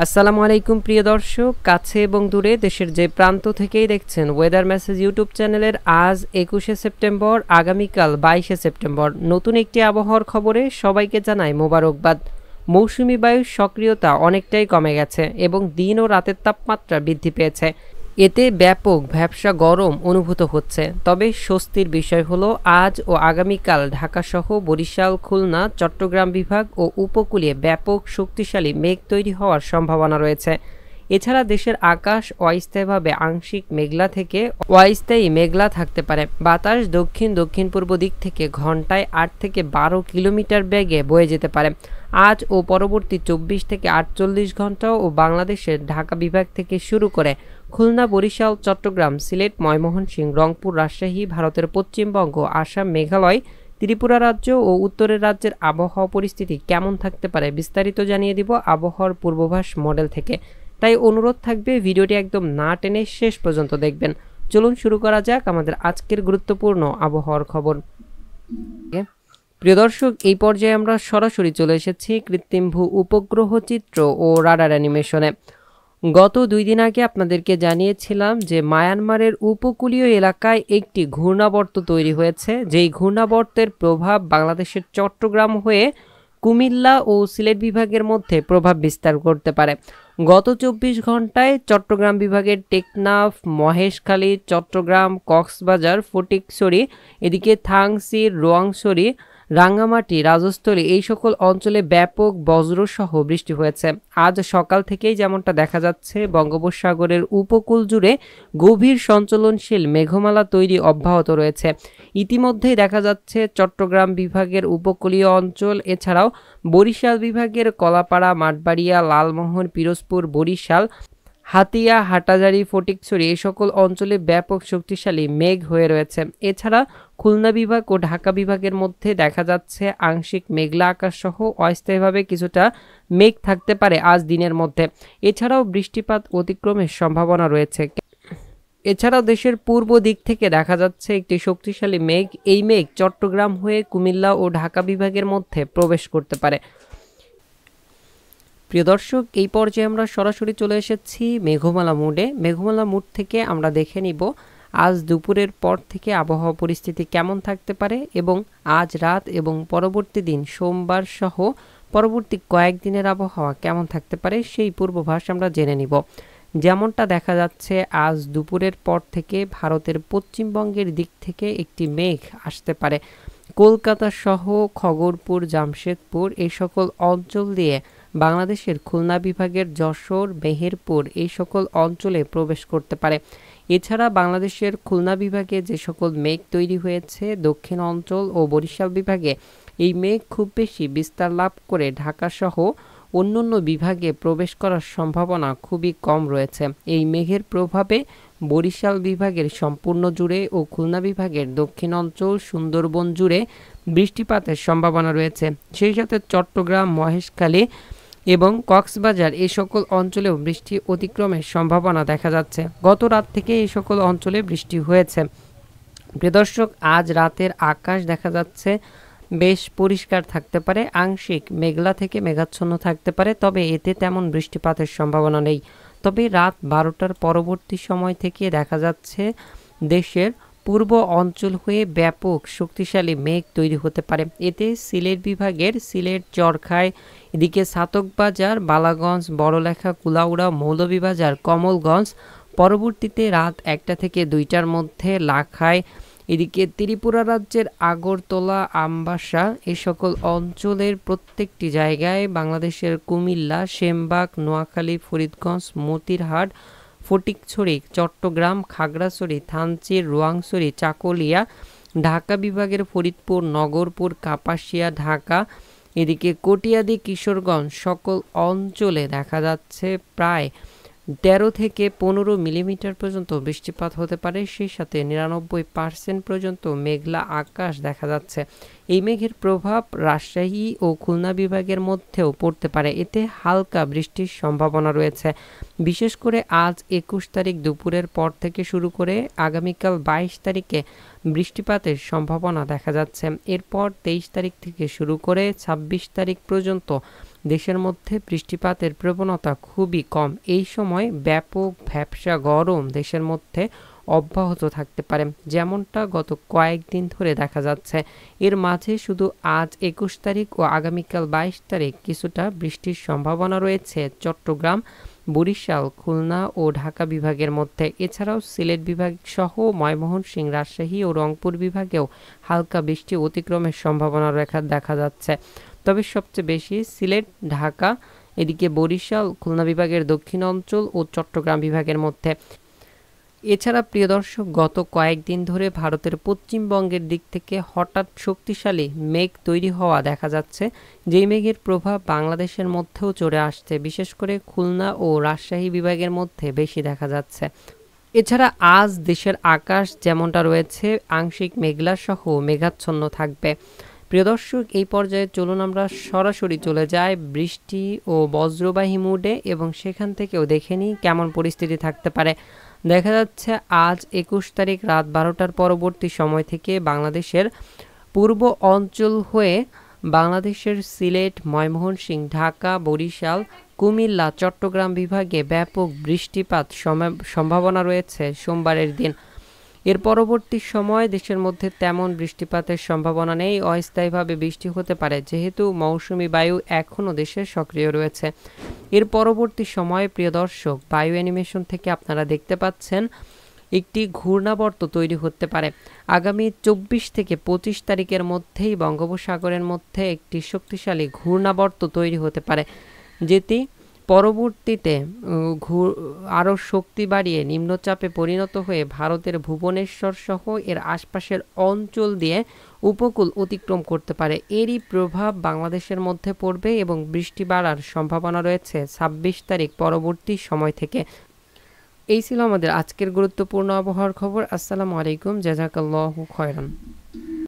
আসসালামু আলাইকুম প্রিয় দর্শক, কাছে এবং দূরে দেশের যে প্রান্ত থেকেই দেখছেন ওয়েদার মেসেজ ইউটিউব চ্যানেলের আজ ২১শে সেপ্টেম্বর, আগামীকাল ২২শে সেপ্টেম্বর নতুন একটি আবহাওয়ার খবরে সবাইকে জানাই মোবারকবাদ। মৌসুমি বায়ুর সক্রিয়তা অনেকটাই কমে গেছে এবং দিন ও রাতের তাপমাত্রা বৃদ্ধি পেয়েছে। এতে ব্যাপক ভ্যাপসা গরম অনুভূত হচ্ছে। তবে স্বস্তির বিষয় হলো আজ ও আগামীকাল ঢাকাসহ বরিশাল, খুলনা, চট্টগ্রাম বিভাগ ও উপকূলে ব্যাপক শক্তিশালী মেঘ তৈরি হওয়ার সম্ভাবনা রয়েছে। এছাড়া দেশের আকাশ অস্থায়ীভাবে আংশিক মেঘলা থেকে অস্থায়ী মেঘলা থাকতে পারে। বাতাস দক্ষিণ দক্ষিণ পূর্ব দিক থেকে ঘন্টায় ৮ থেকে ১২ কিলোমিটার বেগে বয়ে যেতে পারে। আজ ও পরবর্তী ২৪ থেকে ৪৮ ঘন্টা ও বাংলাদেশের ঢাকা বিভাগ থেকে শুরু করে খুলনা, বরিশাল, চট্টগ্রাম, সিলেট, ময়মনসিংহ, রংপুর, রাজশাহী, ভারতের পশ্চিমবঙ্গ, আসাম, মেঘালয়, ত্রিপুরা রাজ্য ও উত্তরের রাজ্যের আবহাওয়া পরিস্থিতি কেমন থাকতে পারে বিস্তারিত জানিয়ে দিব আবহাওয়ার পূর্বাভাস মডেল থেকে। তাই অনুরোধ থাকবে ভিডিওটি একদম না টেনে শেষ পর্যন্ত দেখবেন। চলুন শুরু করা যাক আমাদের আজকের গুরুত্বপূর্ণ আবহাওয়ার খবর। প্রিয় দর্শক, এই পর্যায়ে আমরা সরাসরি চলে এসেছি কৃত্রিম ভূ উপগ্রহ চিত্র ও রাডার অ্যানিমেশনে। গত ২ দিন আগে আপনাদেরকে জানিয়েছিলাম যে মায়ানমারের উপকূলীয় এলাকায় একটি ঘূর্ণাবর্ত তৈরি হয়েছে, যেই ঘূর্ণাবর্তের প্রভাব বাংলাদেশের চট্টগ্রাম হয়ে কুমিল্লা ও সিলেট বিভাগের মধ্যে প্রভাব বিস্তার করতে পারে। গত ২৪ ঘন্টায় চট্টগ্রাম বিভাগের টেকনাফ, মহেশখালী, চট্টগ্রাম, কক্সবাজার, ফটিকছড়ি, এদিকে থাংসি, রোয়াংছড়ি, রাঙ্গামাটি, রাজস্থলী এই সকল অঞ্চলে ব্যাপক বজ্রসহ বৃষ্টি হয়েছে। আজ সকাল থেকেই যেমনটা দেখা যাচ্ছে বঙ্গোপসাগরের উপকূল জুড়ে গভীর সঞ্চলনশীল মেঘমালা তৈরি অব্যাহত রয়েছে। ইতিমধ্যেই দেখা যাচ্ছে চট্টগ্রাম বিভাগের উপকূলীয় অঞ্চল, এছাড়াও বরিশাল বিভাগের কলাপাড়া, মাঠবাড়িয়া, লালমোহন, পিরোজপুর, বরিশাল, হাতিয়া, হাটাজারি, ফটিকছড়ি এই সকল অঞ্চলে ব্যাপক শক্তিশালী মেঘ হয়ে রয়েছে। এছাড়া খুলনা বিভাগ ও ঢাকা বিভাগের মধ্যে দেখা যাচ্ছে আংশিক মেঘলা আকাশ সহ অস্থায়ীভাবে কিছুটা মেঘ থাকতে পারে আজ দিনের মধ্যে। এছাড়াও বৃষ্টিপাত অতিক্রমের সম্ভাবনা রয়েছে। এছাড়াও দেশের পূর্ব দিক থেকে দেখা যাচ্ছে একটি শক্তিশালী মেঘ, এই মেঘ চট্টগ্রাম হয়ে কুমিল্লা ও ঢাকা বিভাগের মধ্যে প্রবেশ করতে পারে। প্রিয় দর্শক, এই পর্যায়ে আমরা সরাসরি চলে এসেছি মেঘমালা মোডে। মেঘমালা মোড থেকে আমরা দেখে নিব আজ দুপুরের পর থেকে আবহাওয়া পরিস্থিতি কেমন থাকতে পারে এবং আজ রাত এবং পরবর্তী দিন সোমবার সহ পরবর্তী কয়েকদিনের আবহাওয়া কেমন থাকতে পারে সেই পূর্বাভাস আমরা জেনে নিব। যেমনটা দেখা যাচ্ছে আজ দুপুরের পর থেকে ভারতের পশ্চিমবঙ্গের দিক থেকে একটি মেঘ আসতে পারে। কলকাতা সহ খগরপুর, জামশেদপুর এই সকল অঞ্চল দিয়ে বাংলাদেশের খুলনা বিভাগের যশোর, মেহেরপুর এই সকল অঞ্চলে প্রবেশ করতে পারে। এছাড়া বাংলাদেশের খুলনা বিভাগে যে সকল মেঘ তৈরি হয়েছে দক্ষিণ অঞ্চল ও বরিশাল বিভাগে এই মেঘ খুব বেশি বিস্তার লাভ করে ঢাকা সহ অন্যান্য বিভাগে প্রবেশ করার সম্ভাবনা খুবই কম রয়েছে। এই মেঘের প্রভাবে বরিশাল বিভাগের সম্পূর্ণ জুড়ে ও খুলনা বিভাগের দক্ষিণ অঞ্চল, সুন্দরবন জুড়ে বৃষ্টিপাতের সম্ভাবনা রয়েছে। সেই সাথে চট্টগ্রাম, মহেশখালী এবং কক্সবাজার এই সকল অঞ্চলেও বৃষ্টি অতিক্রমের সম্ভাবনা দেখা যাচ্ছে। গত রাত থেকে এই সকল অঞ্চলে বৃষ্টি হয়েছে। প্রিয় দর্শক, আজ রাতের আকাশ দেখা যাচ্ছে বেশ পরিষ্কার থাকতে পারে, আংশিক মেঘলা থেকে মেঘাচ্ছন্ন থাকতে পারে, তবে এতে তেমন বৃষ্টিপাতের সম্ভাবনা নেই। তবে রাত ১২টার পরবর্তী সময় থেকে দেখা যাচ্ছে দেশের পূর্ব অঞ্চল হয়ে ব্যাপক শক্তিশালী মেঘ তৈরি হতে পারে। এতে সিলেট বিভাগের সিলেট, চরখায়, এদিকে ছাতকবাজার, বালাগঞ্জ, বড়লেখা, কুলাউড়া, মৌলভীবাজার, কমলগঞ্জ, পরবর্তীতে রাত ১টা থেকে ২টার মধ্যে লাখায়, এদিকে ত্রিপুরা রাজ্যের আগরতলা, আমবাসা এই সকল অঞ্চলের প্রত্যেকটি জায়গায়, বাংলাদেশের কুমিল্লা, সেমবাগ, নোয়াখালী, ফরিদগঞ্জ, মতিরহাট, ফটিকছড়ি, চট্টগ্রাম, খাগড়াছড়ি, থানচি, রোয়াংছড়ি, চাকুলিয়া, ঢাকা বিভাগের ফরিদপুর, নগরপুর, কাপাসিয়া, ঢাকা, এদিকে কটিয়াদি, কিশোরগঞ্জ সকল অঞ্চলে দেখা যাচ্ছে প্রায় ১৩ থেকে ১৫ মিলিমিটার পর্যন্ত বৃষ্টিপাত হতে পারে। সেই সাথে ৯৯% পর্যন্ত মেঘলা আকাশ দেখা যাচ্ছে। এই মেঘের প্রভাব রাজশাহী ও খুলনা বিভাগের মধ্যেও পড়তে পারে। এতে হালকা বৃষ্টির সম্ভাবনা রয়েছে। বিশেষ করে আজ ২১ তারিখ দুপুরের পর থেকে শুরু করে আগামীকাল ২২ তারিখে বৃষ্টিপাতের সম্ভাবনা দেখা যাচ্ছে। এরপর ২৩ তারিখ থেকে শুরু করে ২৬ তারিখ পর্যন্ত দেশের মধ্যে বৃষ্টিপাতের প্রবণতা খুবই কম। এই সময় ব্যাপক ভ্যাপসা গরম দেশের মধ্যে অব্যাহত থাকতে পারে, যেমনটা গত কয়েকদিন ধরে দেখা যাচ্ছে। এর মাঝে শুধু আজ ২১ তারিখ ও আগামীকাল ২২ তারিখ কিছুটা বৃষ্টির সম্ভাবনা রয়েছে চট্টগ্রাম, বরিশাল, খুলনা ও ঢাকা বিভাগের মধ্যে। এছাড়াও সিলেট বিভাগ সহ ময়মনসিংহ, রাজশাহী ও রংপুর বিভাগেও হালকা বৃষ্টি অতিক্রমের সম্ভাবনা দেখা যাচ্ছে। তবে সবচেয়ে বেশি সিলেট, ঢাকা, এদিকে বরিশাল, খুলনা বিভাগের দক্ষিণ অঞ্চল ও চট্টগ্রাম বিভাগের মধ্যে। এছাড়া প্রিয় দর্শক, গত কয়েকদিন ধরে ভারতের পশ্চিমবঙ্গের দিক থেকে হঠাৎ শক্তিশালী মেঘ তৈরি হওয়া দেখা যাচ্ছে, যেই মেঘের প্রভাব বাংলাদেশের মধ্যেও চলে আসছে, বিশেষ করে খুলনা ও রাজশাহী বিভাগের মধ্যে বেশি দেখা যাচ্ছে। এছাড়া আজ দেশের আকাশ যেমনটা রয়েছে আংশিক মেঘলা সহ মেঘাচ্ছন্ন থাকবে। প্রিয় দর্শক, এই পর্যায়ে চলুন আমরা সরাসরি চলে যাই বৃষ্টি ও বজ্রবাহী মুডে এবং সেখান থেকেও দেখে নিই কেমন পরিস্থিতি থাকতে পারে। দেখা যাচ্ছে আজ ২১ তারিখ রাত ১২টার পরবর্তী সময় থেকে বাংলাদেশের পূর্ব অঞ্চল হয়ে বাংলাদেশের সিলেট, ময়মনসিংহ, ঢাকা, বরিশাল, কুমিল্লা, চট্টগ্রাম বিভাগে ব্যাপক বৃষ্টিপাত সম্ভাবনা রয়েছে সোমবারের দিন। এর পরবর্তী সময় দেশের মধ্যে তেমন বৃষ্টিপাতের সম্ভাবনা নেই। অস্থায়ীভাবে বৃষ্টি হতে পারে, যেহেতু মৌসুমি বায়ু এখনও দেশে সক্রিয় রয়েছে। এর পরবর্তী সময়ে প্রিয় দর্শক, বায়ু অ্যানিমেশন থেকে আপনারা দেখতে পাচ্ছেন একটি ঘূর্ণাবর্ত তৈরি হতে পারে। আগামী ২৪ থেকে ২৫ তারিখের মধ্যেই বঙ্গোপসাগরের মধ্যে একটি শক্তিশালী ঘূর্ণাবর্ত তৈরি হতে পারে, যেটি পরবর্তীতে আরও শক্তি বাড়িয়ে নিম্নচাপে পরিণত হয়ে ভারতের ভুবনেশ্বর সহ এর আশপাশের অঞ্চল দিয়ে উপকূল অতিক্রম করতে পারে। এরই প্রভাব বাংলাদেশের মধ্যে পড়বে এবং বৃষ্টি বাড়ার সম্ভাবনা রয়েছে ২৬ তারিখ পরবর্তী সময় থেকে। এই ছিল আমাদের আজকের গুরুত্বপূর্ণ আবহাওয়ার খবর। আসসালামু আলাইকুম, জাযাকাল্লাহু খায়রান।